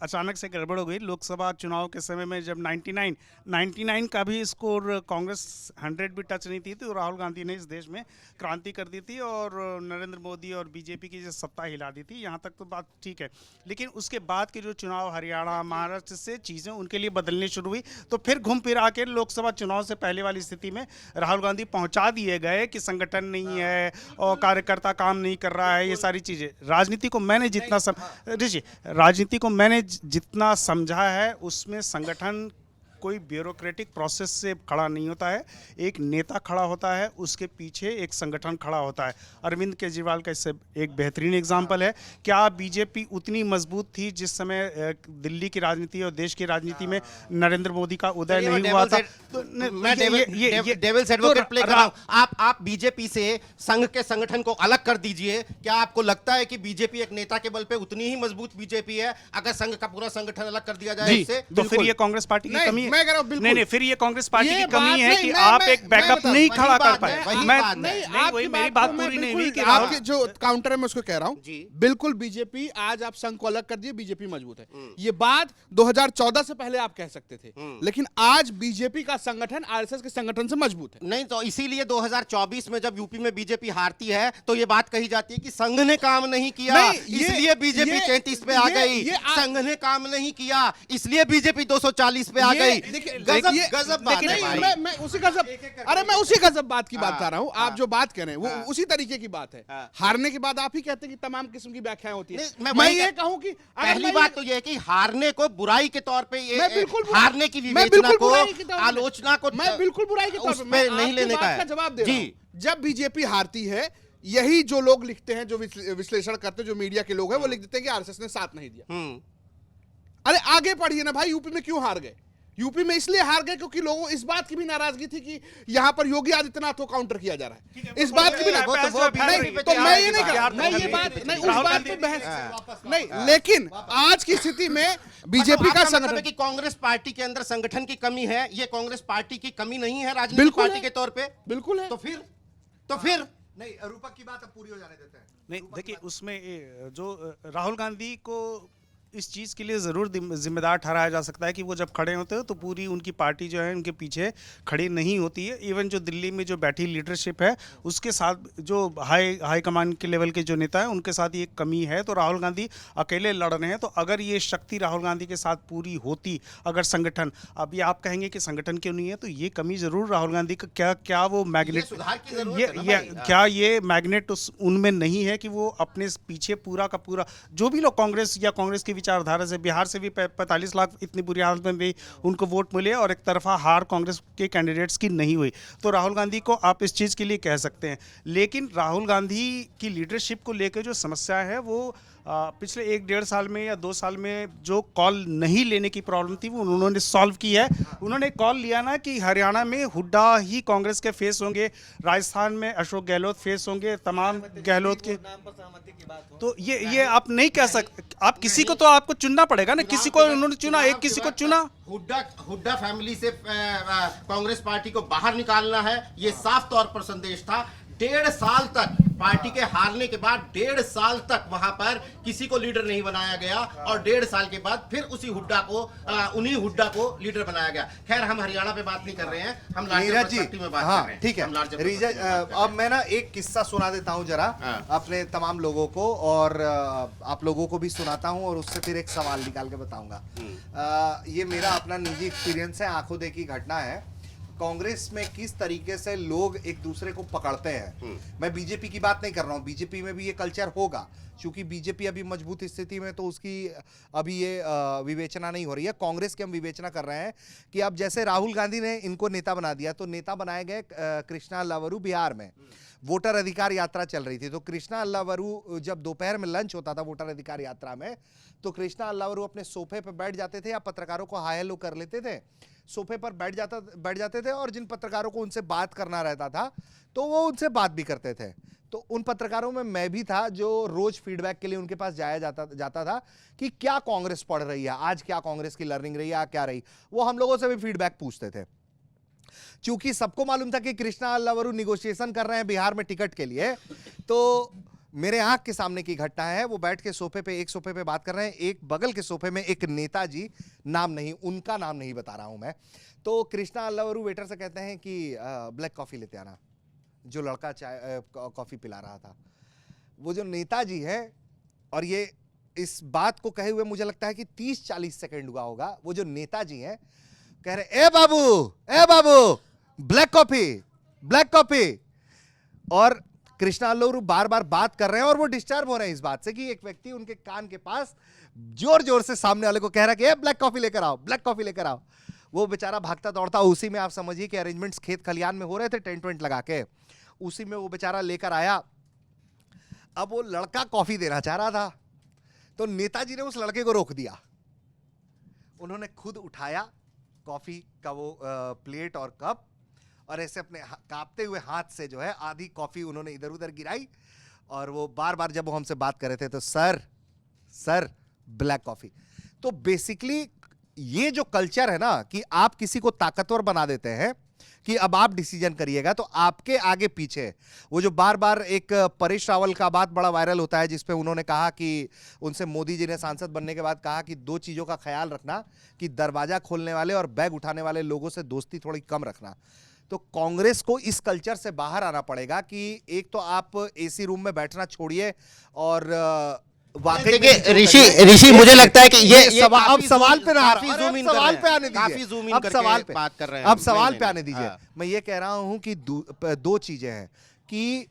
अचानक से गड़बड़ हो गई। लोकसभा चुनाव के समय में जब 99 का भी स्कोर कांग्रेस 100 भी टच नहीं थी, तो राहुल गांधी ने इस देश में क्रांति कर दी थी और नरेंद्र मोदी और बीजेपी की जो सत्ता हिला दी थी। यहाँ तक तो बात ठीक है, लेकिन उसके बाद के जो चुनाव हरियाणा महाराष्ट्र से चीज़ें उनके लिए बदलनी शुरू हुई, तो फिर घूम फिर आके लोकसभा चुनाव से पहले वाली स्थिति में राहुल गांधी पहुंचा दिए गए कि संगठन नहीं है और कार्यकर्ता काम नहीं कर रहा है। ये सारी चीज़ें राजनीति को मैंने जितना समझा है उसमें संगठन कोई ब्यूरोक्रेटिक प्रोसेस से खड़ा नहीं होता है। एक नेता खड़ा होता है, उसके पीछे एक संगठन खड़ा होता है। अरविंद केजरीवाल का इससे एक बेहतरीन एग्जाम्पल है। क्या बीजेपी उतनी मजबूत थी जिस समय दिल्ली की राजनीति और देश की राजनीति में नरेंद्र मोदी का उदय नहीं हुआ था? मैं डेविल्स एडवोकेट प्ले कर रहा हूं। आप बीजेपी से संघ के संगठन को अलग कर दीजिए। क्या आपको लगता है कि बीजेपी एक नेता के बल पे उतनी ही मजबूत बीजेपी है अगर संघ का पूरा संगठन अलग कर दिया जाए इससे? तो फिर ये कांग्रेस पार्टी की कमी है। मैं कह रहा हूं, बिल्कुल। नहीं, फिर ये कांग्रेस पार्टी ये की कमी बात है नहीं, कि मैं- आप मैं- एक बैकअप मैं नहीं बता- खड़ा वही कर बात पाए। है, वही मैं बात है। नहीं, आपकी वही बात मेरी को बात मैं पूरी नहीं बिल्कुल- हुई कि आपके जो काउंटर है मैं उसको कह रहा हूं, जी। बिल्कुल बीजेपी आज आप संघ को अलग कर दिए, बीजेपी मजबूत है। ये बात 2014 से पहले आप कह सकते थे, लेकिन आज बीजेपी का संगठन आरएसएस के संगठन से मजबूत है। नहीं, तो इसीलिए 2024 में जब यूपी में बीजेपी हारती है तो ये बात कही जाती है कि संघ ने काम नहीं किया, नहीं, इसलिए बीजेपी 33 पे आ गई। संघ ने काम नहीं किया इसलिए बीजेपी 240 पे आ गई। गजब बात है भाई। मैं उसी गजब बात की बात कर रहा हूं। आप जो बात कर रहे हैं वो उसी तरीके की बात है। हारने के बाद आप ही कहते हैं कि तमाम किस्म की व्याख्याएं होती है। मैं ये कहूं कि पहली बात तो ये है कि हारने को बुराई के तौर पे ये मैं बिल्कुल हारने की मैं विवेचना बिल्कुल को, बुराई के तौर पे- आलोचना को मैं बिल्कुल बुराई के तौर उस पे पे मैं नहीं आपकी लेने बात का है। जवाब दे रहा जी। हूं। जब बीजेपी हारती है यही जो लोग लिखते हैं, जो विश्लेषण करते हैं, जो मीडिया के लोग हैं, वो लिख देते हैं कि आरएसएस ने साथ नहीं दिया। अरे आगे पढ़िए ना भाई, यूपी में क्यों हार गए? यूपी में इसलिए हार गए क्योंकि लोगों इस बात की भी नाराजगी थी कि यहां पर योगी आदित्यनाथ को काउंटर किया जा रहा है। इस बात की भी नहीं, तो मैं ये नहीं कह, मैं ये बात नहीं, उस बात पे बहस नहीं, लेकिन आज की स्थिति में बीजेपी का संगठन कि कांग्रेस पार्टी के अंदर संगठन की कमी है, ये कांग्रेस पार्टी की कमी नहीं है राजनीतिक पार्टी के तौर पे? बिल्कुल है। तो फिर नहीं, रूपक की बात अब पूरी हो जाने देते हैं। नहीं, देखिए उसमें जो राहुल गांधी को इस चीज़ के लिए ज़रूर जिम्मेदार ठहराया जा सकता है कि वो जब खड़े होते हैं तो पूरी उनकी पार्टी जो है उनके पीछे खड़ी नहीं होती है। इवन जो दिल्ली में जो बैठी लीडरशिप है उसके साथ जो हाई कमान के लेवल के जो नेता हैं उनके साथ ये कमी है। तो राहुल गांधी अकेले लड़ रहे हैं। तो अगर ये शक्ति राहुल गांधी के साथ पूरी होती, अगर संगठन, अब ये आप कहेंगे कि संगठन क्यों नहीं है, तो ये कमी ज़रूर राहुल गांधी का क्या वो मैग्नेट, क्या ये मैग्नेट उनमें नहीं है कि वो अपने पीछे पूरा का पूरा जो भी लोग कांग्रेस या कांग्रेस की विचारधारा से, बिहार से भी 45 लाख इतनी बुरी हालत में भी उनको वोट मिले और एक तरफा हार कांग्रेस के कैंडिडेट्स की नहीं हुई, तो राहुल गांधी को आप इस चीज़ के लिए कह सकते हैं। लेकिन राहुल गांधी की लीडरशिप को लेकर जो समस्या है वो पिछले 1-1.5 साल में या 2 साल में जो कॉल नहीं लेने की प्रॉब्लम थी वो उन्होंने सॉल्व की है। उन्होंने कॉल लिया ना कि हरियाणा में हुड्डा ही कांग्रेस के फेस होंगे, राजस्थान में अशोक गहलोत फेस होंगे, तमाम गहलोत के, तो ये आप नहीं कह सकते। आप किसी को तो आपको चुनना पड़ेगा ना, किसी को उन्होंने चुना, एक किसी को चुना। हुड्डा फैमिली से कांग्रेस पार्टी को बाहर निकालना है, ये साफ तौर पर संदेश था। 1.5 साल तक पार्टी के हारने के बाद 1.5 साल तक वहां पर किसी को लीडर नहीं बनाया गया और 1.5 साल के बाद फिर उन्हीं हुड्डा को लीडर बनाया गया। खैर हम हरियाणा पे बात नहीं कर रहे हैं, हम नीरज जी, में बात हाँ कर रहे हैं। ठीक है रीजा, अब मैं ना एक किस्सा सुना देता हूँ जरा अपने तमाम लोगों को, और आप लोगों को भी सुनाता हूँ और उससे फिर एक सवाल निकाल के बताऊंगा। ये मेरा अपना निजी एक्सपीरियंस है, आंखों देखी घटना है। कांग्रेस में किस तरीके से लोग एक दूसरे को पकड़ते हैं। मैं बीजेपी की बात नहीं कर रहा हूं, बीजेपी में भी ये कल्चर होगा, क्योंकि बीजेपी अभी मजबूत स्थिति में, तो उसकी अभी ये विवेचना नहीं हो रही है। कांग्रेस की हम विवेचना कर रहे हैं कि अब जैसे राहुल गांधी ने इनको नेता बना दिया, तो नेता बनाए गए कृष्णा अल्लावरू बिहार में। वोटर अधिकार यात्रा चल रही थी, तो कृष्णा अल्लावरू जब दोपहर में लंच होता था वोटर अधिकार यात्रा में, तो कृष्णा अल्लावरू अपने सोफे पर बैठ जाते थे या पत्रकारों को हाय हेलो कर लेते थे, सोफे पर बैठ जाते थे, और जिन पत्रकारों को उनसे बात करना रहता था तो वो उनसे बात भी करते थे। तो उन पत्रकारों में मैं भी था जो रोज फीडबैक के लिए उनके पास जाता था कि क्या कांग्रेस पढ़ रही है, आज क्या कांग्रेस की लर्निंग रही है, क्या रही। वो हम लोगों से भी फीडबैक पूछते थे। चूंकि सबको मालूम था कि कृष्णा अल्लावरू निगोशिएशन कर रहे हैं बिहार में टिकट के लिए, तो मेरे आंख के सामने की घटना है। वो बैठ के एक सोफे पे बात कर रहे हैं, एक बगल के सोफे में एक नेताजी, नाम नहीं, उनका नाम नहीं बता रहा हूं मैं, तो कृष्णा अल्लावरू वेटर से कहते हैं कि ब्लैक कॉफी लेते आना। जो लड़का चाय कॉफी पिला रहा था, वो जो नेताजी है, और ये इस बात को कहे हुए मुझे लगता है कि 30-40 सेकंड हुआ होगा, वो जो नेताजी हैं कह रहे ए बाबू ब्लैक कॉफी, और कृष्णा अल्लावरू बार बार बात कर रहे हैं और वो डिस्टर्ब हो रहे हैं इस बात से कि एक व्यक्ति उनके कान के पास जोर जोर से सामने वाले को कह रहा है कि ए ब्लैक कॉफी लेकर आओ। वो बेचारा भागता दौड़ता, उसी में आप समझिए कि अरेंजमेंट्स खेत खलियान में हो रहे थे, टेंट वेंट लगा के, उसी में वो बेचारा लेकर आया। अब वो लड़का कॉफी देना चाह रहा था, तो नेताजी ने उस लड़के को रोक दिया। उन्होंने खुद उठाया कॉफी का वो प्लेट और कप, और ऐसे अपने कांपते हुए हाथ से जो है आधी कॉफी उन्होंने इधर उधर गिराई, और वो बार बार जब वो हमसे बात कर रहे थे तो सर ब्लैक कॉफी। तो बेसिकली ये जो कल्चर है ना कि आप किसी को ताकतवर बना देते हैं कि अब आप डिसीजन करिएगा, तो आपके आगे पीछे वो जो बार बार एक परेश रावल का बात बड़ा वायरल होता है, जिसपे उन्होंने कहा कि उनसे मोदी जी ने सांसद बनने के बाद कहा कि 2 चीजों का ख्याल रखना, कि दरवाजा खोलने वाले और बैग उठाने वाले लोगों से दोस्ती थोड़ी कम रखना। तो कांग्रेस को इस कल्चर से बाहर आना पड़ेगा कि एक तो आप एसी रूम में बैठना छोड़िए, और वाकई में ऋषि मुझे लगता है कि ये अब सवाल पे आने दीजिए। मैं ये कह रहा हूं कि 2 चीजें हैं कि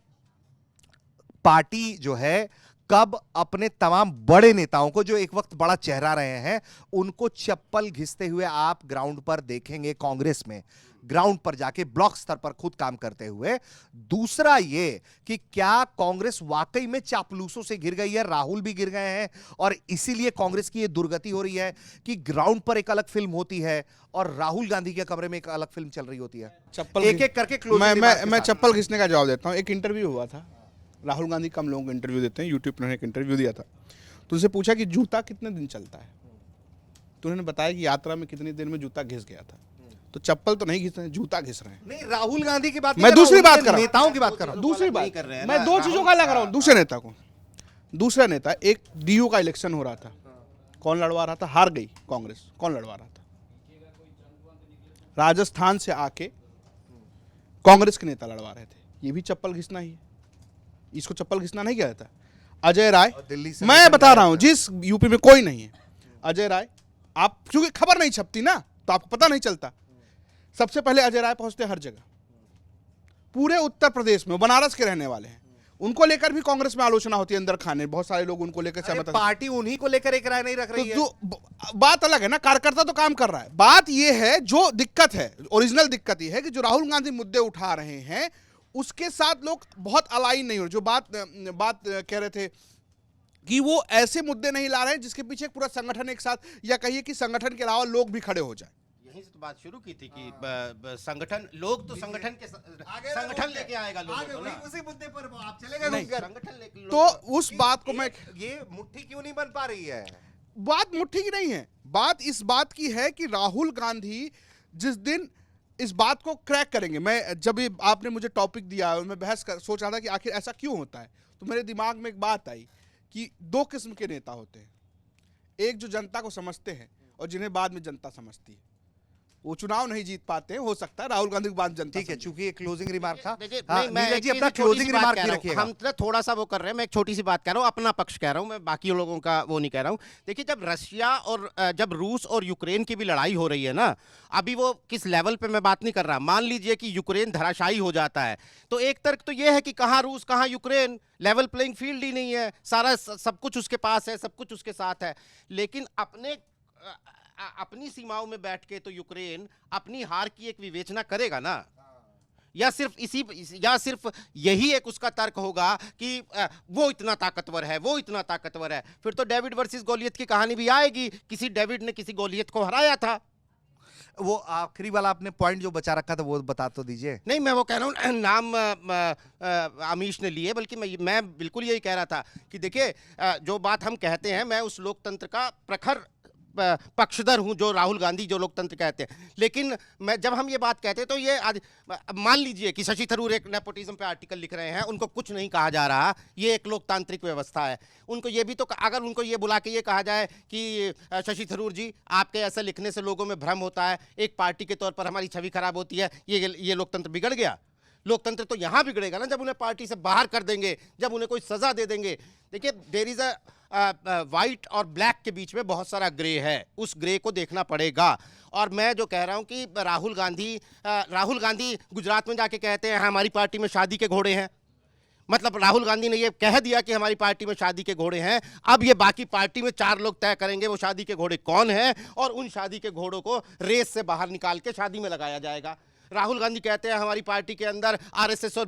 पार्टी जो है कब अपने तमाम बड़े नेताओं को जो एक वक्त बड़ा चेहरा रहे हैं उनको चप्पल घिसते हुए आप ग्राउंड पर देखेंगे, कांग्रेस में ग्राउंड पर जाके ब्लॉक स्तर पर खुद काम करते हुए। दूसरा ये कि क्या कांग्रेस वाकई में चापलूसों से घिर गई है, राहुल भी गिर गए हैं और इसीलिए कांग्रेस की ये दुर्गति हो रही है कि ग्राउंड पर एक अलग फिल्म होती है और राहुल गांधी के कमरे में एक अलग फिल्म चल रही होती है। चप्पल एक एक करके closing remark के मैं साथ। चप्पल घिसने का जवाब देता हूँ। एक इंटरव्यू हुआ था, राहुल गांधी कम लोगों को इंटरव्यू देते हैं, यूट्यूब पर एक इंटरव्यू दिया था, तो उनसे पूछा कि जूता कितने दिन चलता है, तो उन्होंने बताया कि यात्रा में कितनी देर में जूता घिस गया था। तो चप्पल तो नहीं घिस रहे हैं, जूता घिस रहे हैं। नहीं, राहुल गांधी की बात मैं नहीं कर रहा दूसरी हूं, बात उनके कर रहा हूं। नेताओं की बात कर रहा हूं। दूसरी नहीं बात कर रहे हैं मैं ना, दो चीजों का लग रहा हूँ। दूसरे नेता को, दूसरा नेता, एक डीयू का इलेक्शन हो रहा था, कौन लड़वा रहा था? हार गई कांग्रेस। कौन लड़वा रहा था? राजस्थान से आके कांग्रेस के नेता लड़वा रहे थे। ये भी चप्पल घिसना ही है, इसको चप्पल घिसना नहीं किया जाता। अजय राय, दिल्ली से मैं बता रहा हूं, जिस यूपी में कोई नहीं है, अजय राय, आप क्योंकि खबर नहीं छपती ना तो आपको पता नहीं चलता। सबसे पहले अजय राय पहुंचते हर जगह, पूरे उत्तर प्रदेश में। वो बनारस के रहने वाले हैं, उनको लेकर भी कांग्रेस में आलोचना होती है अंदर खाने, बहुत सारे लोग उनको लेकर अरे सहमत हैं। पार्टी उन्हीं को लेकर एक राय नहीं रख तो रही है। जो बात अलग है ना, कार्यकर्ता तो काम कर रहा है। बात ये है, जो दिक्कत है, ओरिजिनल दिक्कत ये है कि जो राहुल गांधी मुद्दे उठा रहे हैं उसके साथ लोग बहुत अलाइन नहीं हो रहे। जो बात कह रहे थे कि वो ऐसे मुद्दे नहीं ला रहे हैं जिसके पीछे पूरा संगठन एक साथ, या कहिए कि संगठन के अलावा लोग भी खड़े हो जाए। यहीं से तो बात शुरू की थी कि संगठन, लोग तो संगठन के संगठन लेके आएगा लोगों को ना। उसी मुद्दे पर आप चलेगा नहीं, घुसकर। संगठन लेके तो उस बात को मैं, ये मुट्ठी क्यों नहीं बन पा रही है? बात मुट्ठी की नहीं है, बात इस बात की है कि राहुल गांधी जिस दिन इस बात को क्रैक करेंगे, मैं जब ये आपने मुझे टॉपिक दिया, मैं सोच रहा था कि आखिर ऐसा क्यों होता है, तो मेरे दिमाग में एक बात आई कि दो किस्म के नेता होते हैं, एक जो जनता को समझते हैं और जिन्हें बाद में जनता समझती है। वो चुनाव नहीं जीत पाते हैं, हो सकता है राहुल गांधी के बाद जनता ठीक है, समझे। चूंकि ये क्लोजिंग रिमार्क था। देखिए, हाँ, नहीं, मैं नीरज एक जी चीज़ अपना छोटी सी क्लोजिंग बात रिमार्क कह भी रहा हूं। रखिएगा। हम तो थोड़ा सा वो कर रहे हैं, मैं एक छोटी सी बात कह रहा हूँ, अपना पक्ष कह रहा हूँ, मैं बाकी लोगों का वो नहीं कह रहा हूँ। देखिए, जब रशिया और जब रूस और यूक्रेन की भी लड़ाई हो रही है ना, अभी वो किस लेवल पे मैं बात नहीं कर रहा, मान लीजिए कि यूक्रेन धराशायी हो जाता है, तो एक तर्क तो ये है कि कहाँ रूस कहाँ यूक्रेन, लेवल प्लेइंग फील्ड ही नहीं है, सारा सब कुछ उसके पास है, सब कुछ उसके साथ है। लेकिन अपनी सीमाओं में बैठ के तो यूक्रेन अपनी हार की एक विवेचना करेगा ना, या सिर्फ यही एक उसका तर्क होगा कि वो इतना ताकतवर है, वो इतना ताकतवर है। फिर तो डेविड वर्सेस गोलियत की कहानी भी आएगी, किसी डेविड ने किसी गोलियत को हराया था। वो आखिरी वाला आपने पॉइंट जो बचा रखा था वो बता तो दीजिए। नहीं, मैं वो कह रहा हूँ, नाम अमीश ने लिए, बल्कि मैं बिल्कुल यही कह रहा था कि देखिए, जो बात हम कहते हैं, मैं उस लोकतंत्र का प्रखर पक्षधर हूं जो राहुल गांधी जो लोकतंत्र कहते हैं। लेकिन जब हम ये बात कहते हैं तो ये आज मान लीजिए कि शशि थरूर एक नेपोटिज्म पे आर्टिकल लिख रहे हैं, उनको कुछ नहीं कहा जा रहा, ये एक लोकतांत्रिक व्यवस्था है। उनको ये भी तो, अगर उनको ये बुला के ये कहा जाए कि शशि थरूर जी, आपके ऐसा लिखने से लोगों में भ्रम होता है, एक पार्टी के तौर पर हमारी छवि खराब होती है, ये लोकतंत्र बिगड़ गया। लोकतंत्र तो यहां बिगड़ेगा ना जब उन्हें पार्टी से बाहर कर देंगे, जब उन्हें कोई सजा दे देंगे। देखिए, देयर इज व्हाइट और ब्लैक के बीच में बहुत सारा ग्रे है, उस ग्रे को देखना पड़ेगा। और मैं जो कह रहा हूं कि राहुल गांधी गुजरात में जाके कहते हैं हमारी पार्टी में शादी के घोड़े हैं, मतलब राहुल गांधी ने ये कह दिया कि हमारी पार्टी में शादी के घोड़े हैं। अब ये बाकी पार्टी में 4 लोग तय करेंगे वो शादी के घोड़े कौन हैं, और उन शादी के घोड़ों को रेस से बाहर निकाल के शादी में लगाया जाएगा। राहुल गांधी कहते हैं हमारी पार्टी के अंदर आरएसएस और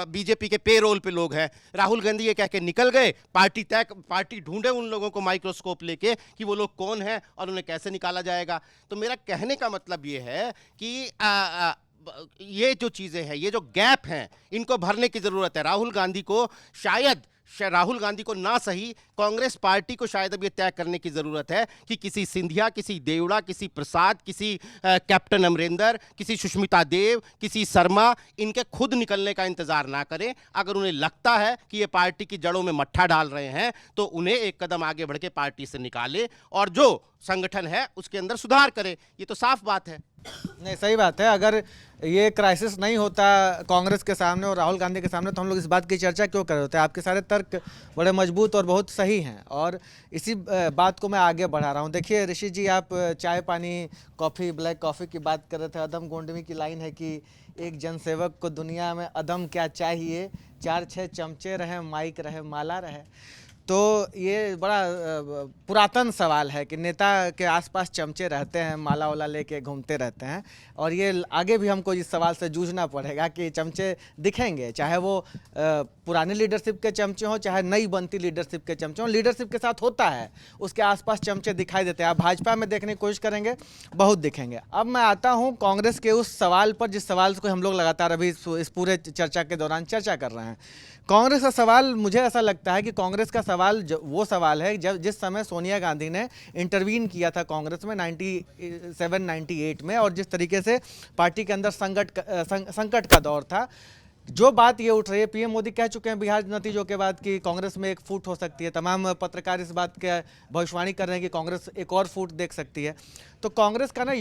बीजेपी के पेरोल पे लोग हैं। राहुल गांधी ये कह के निकल गए, पार्टी ढूंढे उन लोगों को माइक्रोस्कोप लेके कि वो लोग कौन हैं और उन्हें कैसे निकाला जाएगा। तो मेरा कहने का मतलब ये है कि ये जो चीज़ें हैं, ये जो गैप हैं, इनको भरने की ज़रूरत है। राहुल गांधी को ना सही, कांग्रेस पार्टी को शायद अब ये तय करने की ज़रूरत है कि किसी सिंधिया, किसी देवड़ा, किसी प्रसाद, किसी कैप्टन अमरिंदर, किसी सुष्मिता देव, किसी शर्मा, इनके खुद निकलने का इंतज़ार ना करें। अगर उन्हें लगता है कि ये पार्टी की जड़ों में मट्ठा डाल रहे हैं तो उन्हें एक कदम आगे बढ़ के पार्टी से निकाले, और जो संगठन है उसके अंदर सुधार करे, ये तो साफ बात है। नहीं, सही बात है। अगर ये क्राइसिस नहीं होता कांग्रेस के सामने और राहुल गांधी के सामने तो हम लोग इस बात की चर्चा क्यों कर रहे होते? आपके सारे तर्क बड़े मजबूत और बहुत सही हैं और इसी बात को मैं आगे बढ़ा रहा हूँ। देखिए ऋषि जी, आप चाय पानी कॉफ़ी ब्लैक कॉफ़ी की बात कर रहे थे। अदम गोंडवी की लाइन है कि एक जनसेवक को दुनिया में अदम क्या चाहिए, 4-6 चमचे रहे, माइक रहे, माला रहे। तो ये बड़ा पुरातन सवाल है कि नेता के आसपास चमचे रहते हैं, माला वाला लेके घूमते रहते हैं और ये आगे भी हमको इस सवाल से जूझना पड़ेगा कि चमचे दिखेंगे, चाहे वो पुरानी लीडरशिप के चमचे हों चाहे नई बनती लीडरशिप के चमचे हों। लीडरशिप के साथ होता है, उसके आसपास चमचे दिखाई देते हैं। आप भाजपा में देखने की कोशिश करेंगे, बहुत दिखेंगे। अब मैं आता हूँ कांग्रेस के उस सवाल पर जिस सवाल को हम लोग लगातार अभी इस पूरे चर्चा के दौरान चर्चा कर रहे हैं। कांग्रेस का सवाल, मुझे ऐसा लगता है कि कांग्रेस का सवाल वो सवाल है जब जिस समय सोनिया गांधी ने इंटरवीन किया था कांग्रेस में 97-98 में और जिस तरीके से पार्टी के अंदर संकट का दौर था। जो बात ये उठ रही है, पीएम मोदी कह चुके हैं बिहार नतीजों के बाद कि कांग्रेस में एक फूट हो सकती है। तमाम पत्रकार इस बात के भविष्यवाणी कर रहे हैं कि कांग्रेस एक और फूट देख सकती है। तो कांग्रेस का ना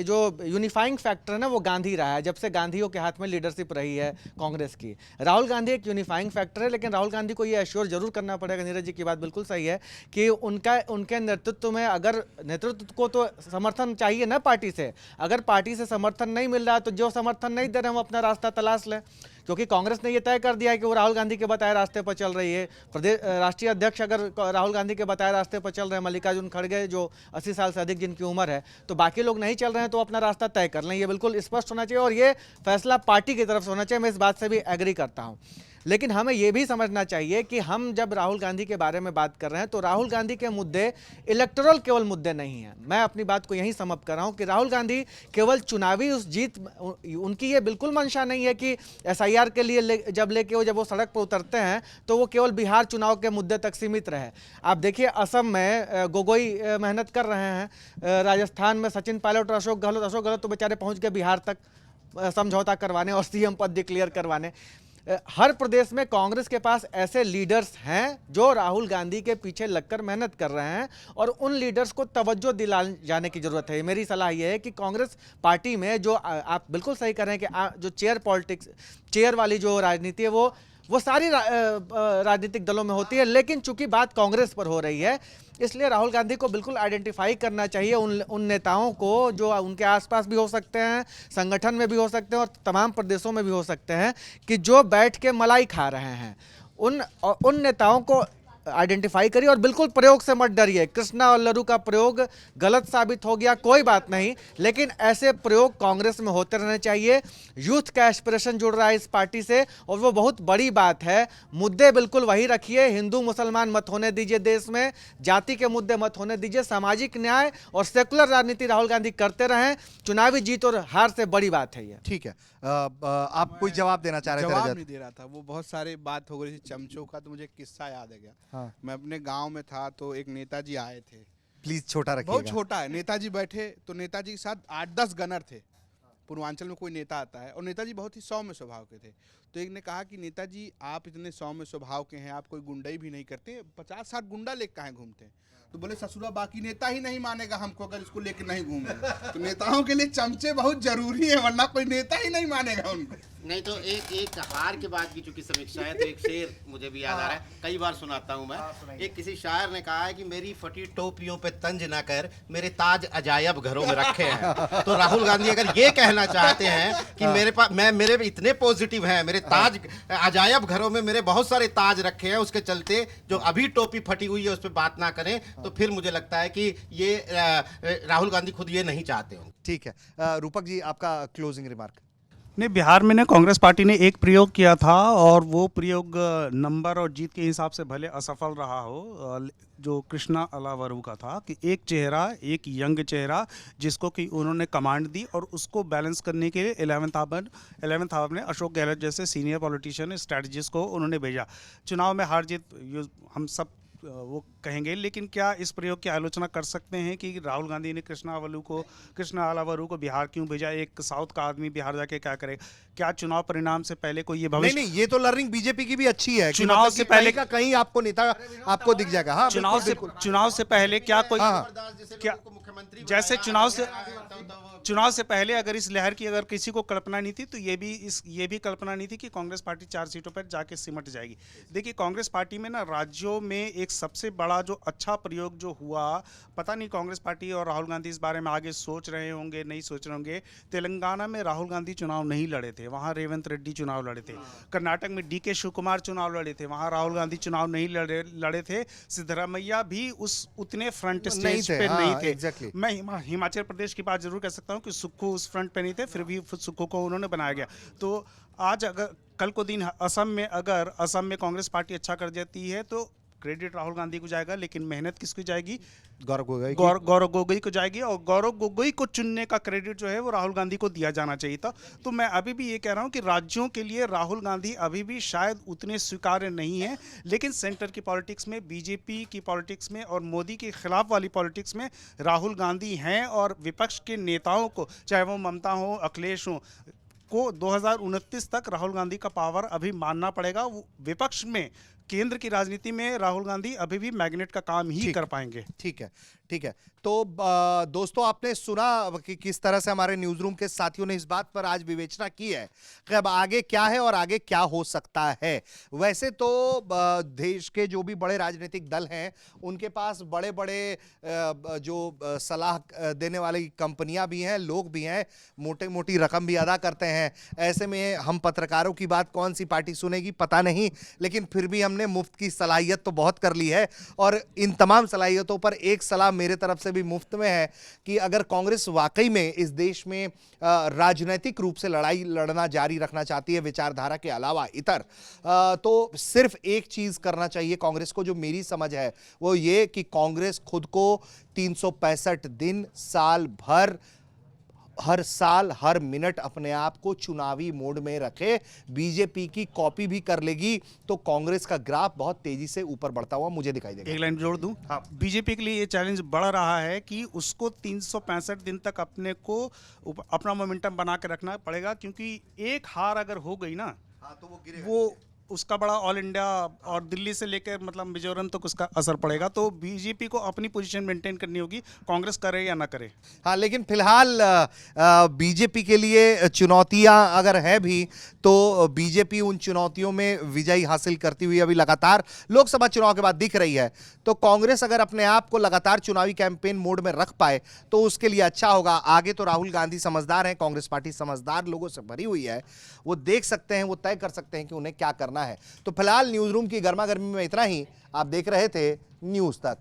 जो यूनिफाइंग फैक्टर है ना, वो गांधी रहा है। जब से गांधियों के हाथ में लीडरशिप रही है कांग्रेस की, राहुल गांधी एक यूनिफाइंग फैक्टर है। लेकिन राहुल गांधी को ये एश्योर जरूर करना पड़ेगा, नीरज जी की बात बिल्कुल सही है, कि उनके नेतृत्व में, अगर नेतृत्व को तो समर्थन चाहिए ना पार्टी से, अगर पार्टी से समर्थन नहीं मिल रहा है तो जो समर्थन नहीं दे रहे हैं वो अपना रास्ता तलाश लें। क्योंकि कांग्रेस ने ये तय कर दिया है कि वो राहुल गांधी के बताए रास्ते पर चल रही है। प्रदेश राष्ट्रीय अध्यक्ष अगर राहुल गांधी के बताए रास्ते पर चल रहे हैं, मल्लिकार्जुन खड़गे जो 80 साल से अधिक जिनकी उम्र है, तो बाकी लोग नहीं चल रहे हैं तो अपना रास्ता तय कर लें। ये बिल्कुल स्पष्ट होना चाहिए और ये फैसला पार्टी की तरफ से होना चाहिए। मैं इस बात से भी एग्री करता हूँ। लेकिन हमें यह भी समझना चाहिए कि हम जब राहुल गांधी के बारे में बात कर रहे हैं तो राहुल गांधी के मुद्दे इलेक्टोरल केवल मुद्दे नहीं हैं। मैं अपनी बात को यहीं समाप्त कर रहा हूं कि राहुल गांधी केवल चुनावी उस जीत, उनकी ये बिल्कुल मंशा नहीं है कि एसआईआर के लिए जब वो सड़क पर उतरते हैं तो वो केवल बिहार चुनाव के मुद्दे तक सीमित रहे। आप देखिए असम में गोगोई मेहनत कर रहे हैं, राजस्थान में सचिन पायलट और अशोक गहलोत तो बेचारे पहुँच गए बिहार तक समझौता करवाने और सीएम पद डिक्लेयर करवाने। हर प्रदेश में कांग्रेस के पास ऐसे लीडर्स हैं जो राहुल गांधी के पीछे लगकर मेहनत कर रहे हैं और उन लीडर्स को तवज्जो दिलाने जाने की जरूरत है। मेरी सलाह यह है कि कांग्रेस पार्टी में जो आप बिल्कुल सही कर रहे हैं कि जो चेयर पॉलिटिक्स, चेयर वाली जो राजनीति है वो सारी राजनीतिक दलों में होती है, लेकिन चूंकि बात कांग्रेस पर हो रही है इसलिए राहुल गांधी को बिल्कुल आइडेंटिफाई करना चाहिए उन नेताओं को जो उनके आसपास भी हो सकते हैं, संगठन में भी हो सकते हैं और तमाम प्रदेशों में भी हो सकते हैं, कि जो बैठ के मलाई खा रहे हैं। उन नेताओं को आइडेंटिफाई करिए और बिल्कुल प्रयोग से मत डरिए। कृष्णा और लरू का प्रयोग गलत साबित हो गया, कोई बात नहीं, लेकिन ऐसे प्रयोग कांग्रेस में होते रहने चाहिए। यूथ का एस्पिरेशन जुड़ रहा है इस पार्टी से और वो बहुत बड़ी बात है। मुद्दे बिल्कुल वही रखिए, हिंदू मुसलमान मत होने दीजिए, देश में जाति के मुद्दे मत होने दीजिए, सामाजिक न्याय और सेकुलर राजनीति राहुल गांधी करते रहें। चुनावी जीत और हार से बड़ी बात है ये। ठीक है, आप कोई जवाब देना चाह रहे थे? जवाब रजत नहीं दे रहा था, वो बहुत सारे बात हो गई थी चमचों का, तो मुझे एक किस्सा याद आ गया। हाँ। मैं अपने गांव में था तो एक नेताजी आए थे, प्लीज छोटा बहुत रखिएगा। छोटा है। नेताजी बैठे तो नेताजी के साथ 8-10 गनर थे। पूर्वांचल में कोई नेता आता है और नेताजी बहुत ही सौम्य स्वभाव के थे। तो एक ने कहा कि नेताजी आप इतने सौम्य स्वभाव के हैं, आप कोई गुंडाई भी नहीं करते, 50-60 गुंडा लेकर कहाँ घूमते हैं? तो बोले ससुरा बाकी नेता ही नहीं मानेगा हमको अगर इसको लेकर नहीं घूमे। तो नेताओं के लिए चमचे बहुत जरूरी है, वरना कोई नेता ही नहीं मानेगा उनको। नहीं तो एक हार के बाद की चूंकि समीक्षा है तो एक शेर मुझे भी याद आ रहा है, कई बार सुनाता हूं मैं। एक किसी शायर ने कहा है कि मेरी फटी टोपियों पे तंज ना कर, मेरे ताज अजायब घरों में रखे हैं। तो राहुल गांधी अगर ये कहना चाहते हैं कि मेरे इतने पॉजिटिव हैं, मेरे ताज अजायब घरों में मेरे बहुत सारे ताज रखे हैं, उसके चलते जो अभी टोपी फटी हुई है उस पर बात ना करें, तो फिर मुझे लगता है कि ये राहुल गांधी खुद ये नहीं चाहते होंगे। ठीक है, रूपक जी आपका क्लोजिंग रिमार्क। नहीं, बिहार में ने कांग्रेस पार्टी ने एक प्रयोग किया था और वो प्रयोग नंबर और जीत के हिसाब से भले असफल रहा हो, जो कृष्णा अलावरू का था कि एक चेहरा, एक यंग चेहरा जिसको कि उन्होंने कमांड दी और उसको बैलेंस करने के लिए 11th आवर में अशोक गहलोत जैसे सीनियर पॉलिटिशियन स्ट्रेटजिस्ट को उन्होंने भेजा। चुनाव में हार जीत हम सब वो कहेंगे, लेकिन क्या इस प्रयोग की आलोचना कर सकते हैं कि राहुल गांधी ने कृष्णा अलावरू को बिहार क्यों भेजा? एक साउथ का आदमी बिहार जाके क्या करे? क्या चुनाव परिणाम से पहले कोई ये नहीं भविष्य नहीं, ये तो लर्निंग बीजेपी की भी अच्छी है कि चुनाव मतलब से कि पहले कहीं का कहीं आपको नेता आपको दिख जाएगा। हाँ, चुनाव से पहले क्या कोई क्या मुख्यमंत्री जैसे चुनाव से पहले अगर इस लहर की अगर किसी को कल्पना नहीं थी, तो ये भी कल्पना नहीं थी कि कांग्रेस पार्टी 4 सीटों पर जाके सिमट जाएगी। देखिए, कांग्रेस पार्टी में ना राज्यों में एक सबसे बड़ा जो अच्छा प्रयोग जो हुआ, पता नहीं कांग्रेस पार्टी और राहुल गांधी इस बारे में आगे सोच रहे होंगे, नहीं सोच रहे होंगे। तेलंगाना में राहुल गांधी चुनाव नहीं लड़े थे, वहां रेवंत रेड्डी चुनाव लड़े थे। कर्नाटक में DK शिवकुमार चुनाव लड़े थे, वहां राहुल गांधी चुनाव नहीं लड़े थे। सिद्धरामैया भी उतने फ्रंट स्टेज पे नहीं थे। एग्जैक्टली। मैं हिमाचल प्रदेश की बात जरूर कह सकता हूँ कि सुक्खू उस फ्रंट पे नहीं थे, फिर भी सुक्खू को उन्होंने बनाया गया। तो आज अगर कल को दिन असम में कांग्रेस पार्टी अच्छा कर जाती है तो क्रेडिट राहुल गांधी को जाएगा, लेकिन मेहनत किसको जाएगी? गौरव गोगोई गौरव गोगोई को जाएगी, और गौरव गोगोई को चुनने का क्रेडिट जो है वो राहुल गांधी को दिया जाना चाहिए था। तो मैं अभी भी ये कह रहा हूँ कि राज्यों के लिए राहुल गांधी अभी भी शायद उतने स्वीकार्य नहीं है, लेकिन सेंटर की पॉलिटिक्स में, बीजेपी की पॉलिटिक्स में और मोदी के खिलाफ वाली पॉलिटिक्स में राहुल गांधी हैं। और विपक्ष के नेताओं को, चाहे वो ममता हो, अखिलेश हो, को 2029 तक राहुल गांधी का पावर अभी मानना पड़ेगा। विपक्ष में, केंद्र की राजनीति में राहुल गांधी अभी भी मैग्नेट का काम ही कर पाएंगे। ठीक है, ठीक है। तो दोस्तों, आपने सुना कि किस तरह से हमारे न्यूज रूम के साथियों ने इस बात पर आज विवेचना की है कि अब आगे क्या है और आगे क्या हो सकता है। वैसे तो देश के जो भी बड़े राजनीतिक दल हैं उनके पास बड़े बड़े जो सलाह देने वाली कंपनियां भी हैं, लोग भी हैं, मोटी रकम भी अदा करते हैं। ऐसे में हम पत्रकारों की बात कौन सी पार्टी सुनेगी पता नहीं, लेकिन फिर भी हमने मुफ्त की सलाहियत तो बहुत कर ली है। और इन तमाम सलाहियतों पर एक सलाह मेरे तरफ से भी मुफ्त में है कि अगर कांग्रेस वाकई में इस देश में राजनीतिक रूप से लड़ाई लड़ना जारी रखना चाहती है विचारधारा के अलावा इतर, तो सिर्फ एक चीज करना चाहिए कांग्रेस को, जो मेरी समझ है वो ये कि कांग्रेस खुद को 365 दिन, साल भर, हर साल, हर मिनट अपने आप को चुनावी मोड में रखे। बीजेपी की कॉपी भी कर लेगी तो कांग्रेस का ग्राफ बहुत तेजी से ऊपर बढ़ता हुआ मुझे दिखाई देगा। एक लाइन जोड़ दूं, हाँ। बीजेपी के लिए ये चैलेंज बढ़ रहा है कि उसको 365 दिन तक अपने को अपना मोमेंटम बना के रखना पड़ेगा, क्योंकि एक हार अगर हो गई ना, हाँ, तो वो वो उसका बड़ा ऑल इंडिया और दिल्ली से लेकर मतलब मिजोरम तक उसका असर पड़ेगा। तो बीजेपी को अपनी पोजीशन मेंटेन करनी होगी, कांग्रेस करे या ना करे। हाँ, लेकिन फिलहाल बीजेपी के लिए चुनौतियां अगर है भी तो बीजेपी उन चुनौतियों में विजय हासिल करती हुई अभी लगातार लोकसभा चुनाव के बाद दिख रही है। तो कांग्रेस अगर अपने आप को लगातार चुनावी कैंपेन मोड में रख पाए तो उसके लिए अच्छा होगा। आगे तो राहुल गांधी समझदार हैं, कांग्रेस पार्टी समझदार लोगों से भरी हुई है, वो देख सकते हैं, वो तय कर सकते हैं कि उन्हें क्या करना है। तो फिलहाल न्यूज रूम की गर्मा गर्मी में इतना ही। आप देख रहे थे न्यूज तक।